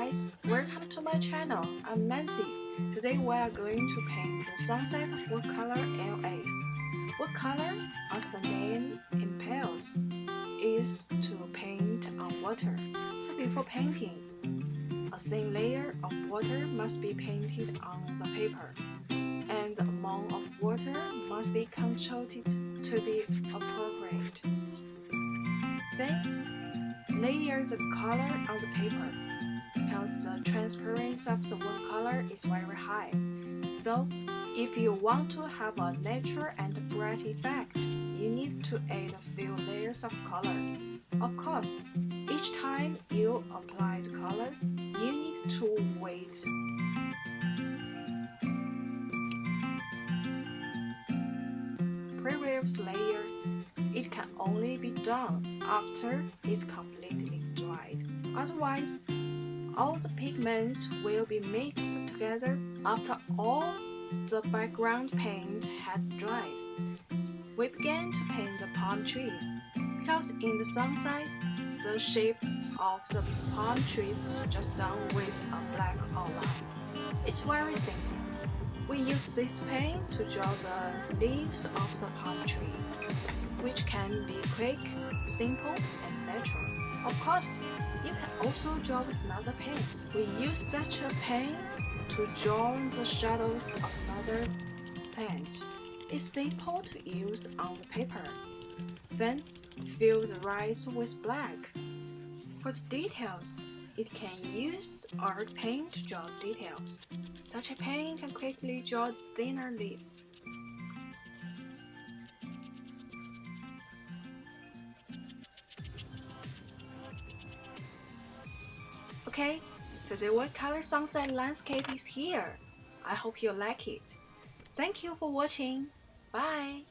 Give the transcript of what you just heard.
guys, welcome to my channel. I'm Nancy. Today we are going to paint the sunset of Watercolor LA. Watercolor, as the name implies, is to paint on water. So before painting, a thin layer of water must be painted on the paper, and the amount of water must be controlled to be appropriate. Then, layer the color on the paper, because the transparency of the watercolor is very high. So, if you want to have a natural and bright effect, you need to add a few layers of color. Of course, each time you apply the color, you need to wait. Previous layer, it can only be done after it's completely dried. Otherwise, all the pigments will be mixed together after all the background paint had dried. We began to paint the palm trees because in the sunset, the shape of the palm trees just done with a black outline. It's very simple. We use this paint to draw the leaves of the palm tree, which can be quick, simple, and natural. Of course, you can also draw with another paints. We use such a paint to draw the shadows of another paint. It's simple to use on the paper. Then, fill the rest with black. For the details, it can use art paint to draw details. Such a paint can quickly draw thinner leaves. Okay, so the watercolor sunset landscape is here. I hope you like it. Thank you for watching. Bye!